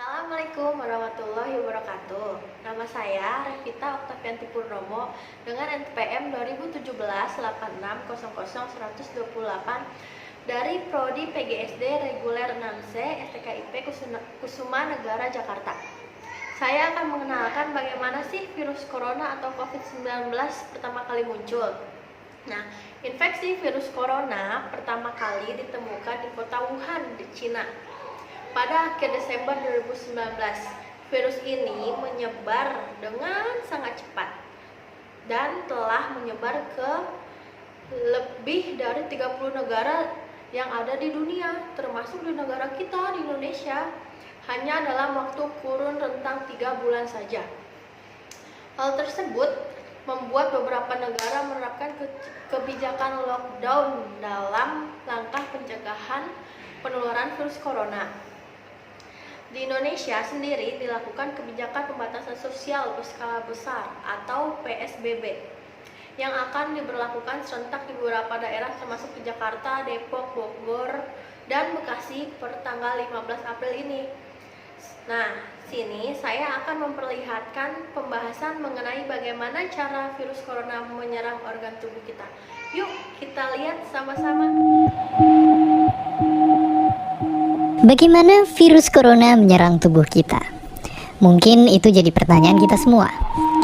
Assalamualaikum warahmatullahi wabarakatuh. Nama saya Revita Oktavianti Purnomo dengan NPM 2017-8600-128 dari Prodi PGSD Reguler 6C STKIP Kusuma Negara Jakarta. Saya akan mengenalkan bagaimana sih virus corona atau COVID-19 pertama kali muncul. Nah, infeksi virus corona pertama kali ditemukan di kota Wuhan di Cina pada akhir Desember 2019. Virus ini menyebar dengan sangat cepat dan telah menyebar ke lebih dari 30 negara yang ada di dunia, termasuk di negara kita, di Indonesia, hanya dalam waktu kurun rentang 3 bulan saja. Hal tersebut membuat beberapa negara menerapkan kebijakan lockdown dalam langkah pencegahan penularan virus corona. Di Indonesia sendiri dilakukan kebijakan pembatasan sosial berskala besar atau PSBB yang akan diberlakukan serentak di beberapa daerah termasuk di Jakarta, Depok, Bogor, dan Bekasi per tanggal 15 April ini. Nah, sini saya akan memperlihatkan pembahasan mengenai bagaimana cara virus corona menyerang organ tubuh kita. Yuk, kita lihat sama-sama. Bagaimana virus corona menyerang tubuh kita? Mungkin itu jadi pertanyaan kita semua.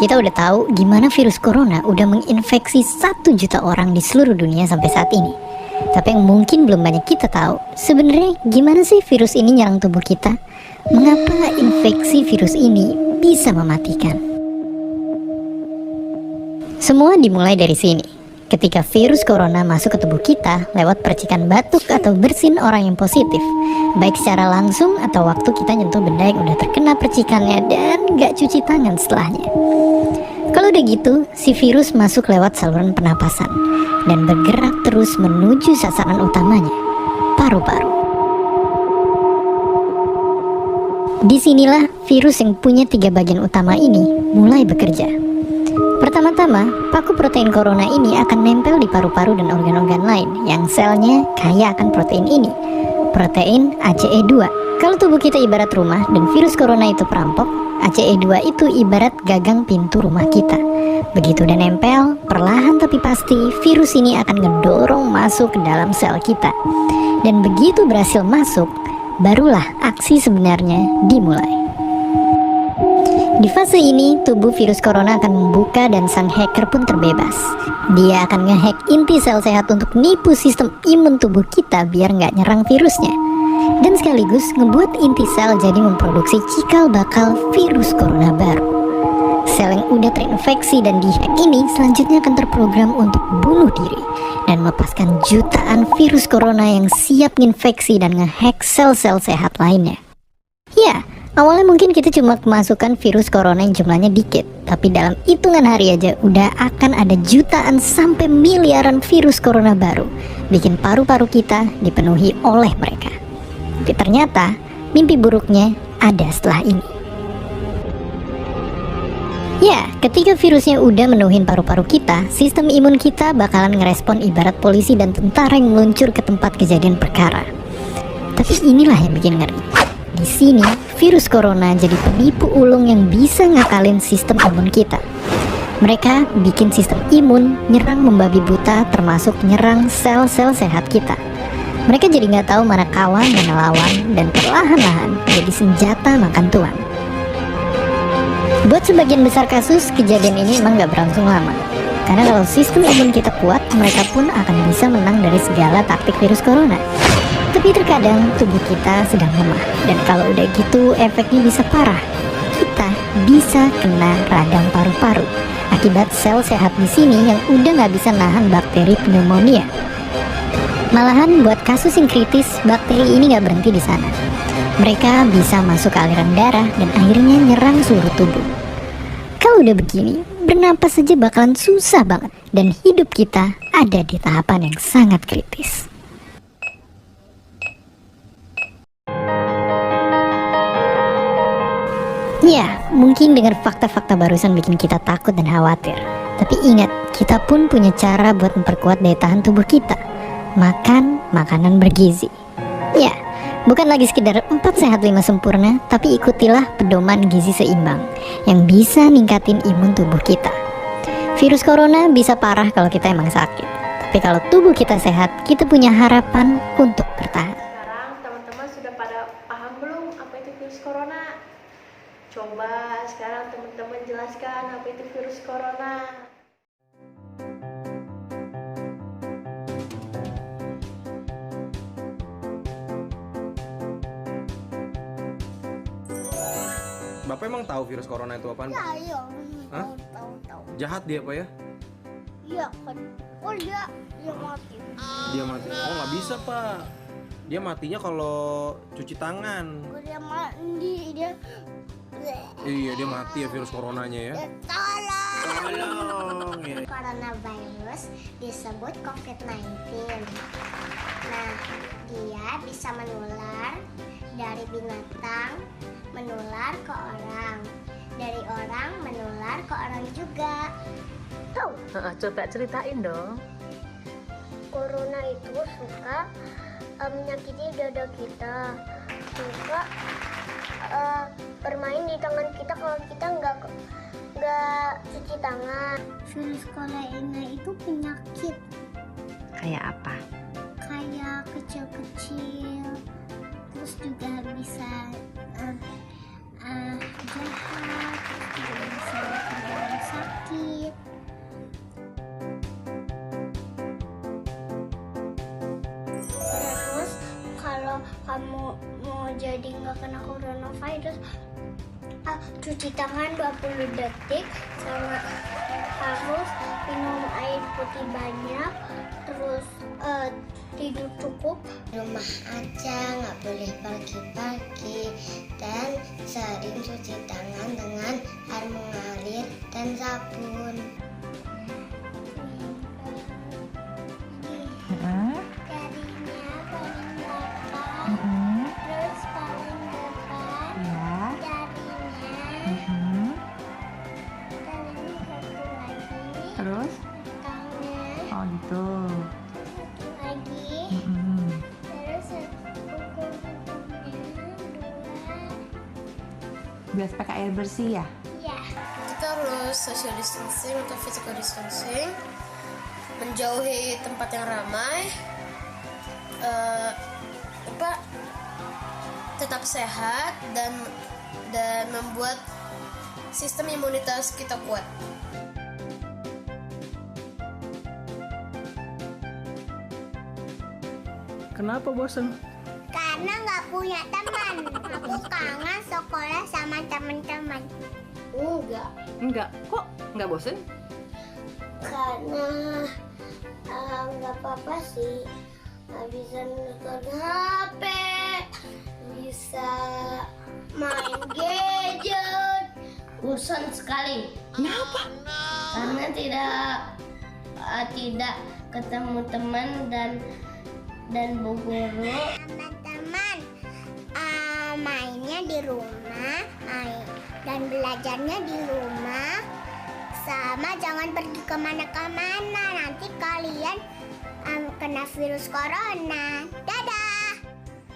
Kita udah tahu gimana virus corona udah menginfeksi 1 juta orang di seluruh dunia sampai saat ini. Tapi yang mungkin belum banyak kita tahu, sebenarnya gimana sih virus ini nyerang tubuh kita? Mengapa infeksi virus ini bisa mematikan? Semua dimulai dari sini. Ketika virus corona masuk ke tubuh kita lewat percikan batuk atau bersin orang yang positif, baik secara langsung atau waktu kita nyentuh benda yang udah terkena percikannya dan gak cuci tangan setelahnya. Kalau udah gitu, si virus masuk lewat saluran pernapasan dan bergerak terus menuju sasaran utamanya, paru-paru. Disinilah virus yang punya 3 bagian utama ini mulai bekerja. Pertama-tama, paku protein corona ini akan nempel di paru-paru dan organ-organ lain yang selnya kaya akan protein ini, protein ACE2. Kalau tubuh kita ibarat rumah dan virus corona itu perampok, ACE2 itu ibarat gagang pintu rumah kita. Begitu udah nempel, perlahan tapi pasti virus ini akan ngedorong masuk ke dalam sel kita. Dan begitu berhasil masuk, barulah aksi sebenarnya dimulai. Di fase ini, tubuh virus corona akan membuka dan sang hacker pun terbebas. Dia akan ngehack inti sel sehat untuk nipu sistem imun tubuh kita biar nggak nyerang virusnya. Dan sekaligus ngebuat inti sel jadi memproduksi cikal bakal virus corona baru. Sel yang udah terinfeksi dan dihack ini selanjutnya akan terprogram untuk bunuh diri dan melepaskan jutaan virus corona yang siap nginfeksi dan ngehack sel-sel sehat lainnya. Ya, awalnya mungkin kita cuma kemasukan virus corona yang jumlahnya dikit, tapi dalam hitungan hari aja udah akan ada jutaan sampai miliaran virus corona baru, bikin paru-paru kita dipenuhi oleh mereka. Tapi ternyata mimpi buruknya ada setelah ini. Ya, ketika virusnya udah menuhin paru-paru kita, sistem imun kita bakalan ngerespon ibarat polisi dan tentara yang meluncur ke tempat kejadian perkara. Tapi inilah yang bikin ngeri. Di sini, virus corona jadi penipu ulung yang bisa ngakalin sistem imun kita. Mereka bikin sistem imun nyerang membabi buta, termasuk nyerang sel-sel sehat kita. Mereka jadi nggak tahu mana kawan, mana lawan, dan perlahan-lahan jadi senjata makan tuan. Buat sebagian besar kasus, kejadian ini emang nggak berlangsung lama. Karena kalau sistem imun kita kuat, mereka pun akan bisa menang dari segala taktik virus corona. Tapi terkadang tubuh kita sedang lemah, dan kalau udah gitu efeknya bisa parah. Kita bisa kena radang paru-paru akibat sel sehat di sini yang udah nggak bisa nahan bakteri pneumonia. Malahan buat kasus yang kritis, bakteri ini nggak berhenti di sana. Mereka bisa masuk ke aliran darah dan akhirnya nyerang seluruh tubuh. Kalau udah begini, bernapas saja bakalan susah banget, dan hidup kita ada di tahapan yang sangat kritis. Ya, mungkin dengan fakta-fakta barusan bikin kita takut dan khawatir. Tapi ingat, kita pun punya cara buat memperkuat daya tahan tubuh kita. Makan makanan bergizi. Ya, Bukan lagi sekedar 4 sehat 5 sempurna, tapi ikutilah pedoman gizi seimbang yang bisa ningkatin imun tubuh kita. Virus corona bisa parah kalau kita emang sakit, tapi kalau tubuh kita sehat, kita punya harapan untuk bertahan. Sekarang teman-teman sudah pada paham belum apa itu virus corona? Coba sekarang teman-teman jelaskan apa itu virus corona. Bapak emang tahu virus corona itu apaan, Pak? Iya, Hah? tahu. Jahat dia, Pak ya? Iya kan. Oh dia mati. Dia mati. Oh, nggak bisa, Pak. Dia matinya kalau cuci tangan. Oh, dia mandi dia. Iya, dia mati ya virus coronanya ya. Tolong. Ya. Coronavirus disebut COVID-19. Nah, dia bisa menular dari binatang, menular ke orang, dari orang menular ke orang juga. Coba ceritain dong. Corona itu suka menyakiti dada kita, suka bermain di tangan kita kalau kita nggak cuci tangan. Virus corona itu penyakit Kayak apa? kayak kecil-kecil, terus juga bisa jahat, terus juga bisa bikin orang sakit. Terus kalau kamu mau jadi nggak kena coronavirus, cuci tangan 20 detik, sama harus minum air putih banyak, terus tidur cukup. Rumah aja, nggak boleh pagi-pagi, dan sering cuci tangan dengan air mengalir dan sabun. Jarinya paling belakang, terus paling depan, jarinya, dan satu lagi, Terus? tangannya, Oh gitu. satu lagi, terus kuku-kukunya dua. Biar pakai air bersih ya? Ya. Kita harus social distancing atau physical distancing, menjauhi tempat yang ramai, tetap sehat dan membuat sistem imunitas kita kuat. Kenapa bosan? Karena nggak punya teman. Aku kangen sekolah sama teman-teman. Enggak. Kok nggak bosen? Karena nggak apa-apa sih. Bisa nonton HP, bisa main gadget. Bosan sekali. Kenapa? Karena tidak ketemu teman dan bu guru. Teman-teman mainnya di rumah, dan belajarnya di rumah, sama jangan pergi kemana-kemana, nanti kalian kena virus corona. Dadah.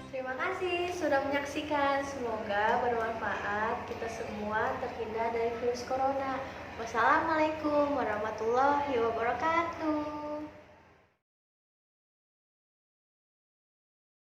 Terima kasih sudah menyaksikan. Semoga bermanfaat. Kita semua terhindar dari virus corona. Wassalamualaikum warahmatullahi wabarakatuh.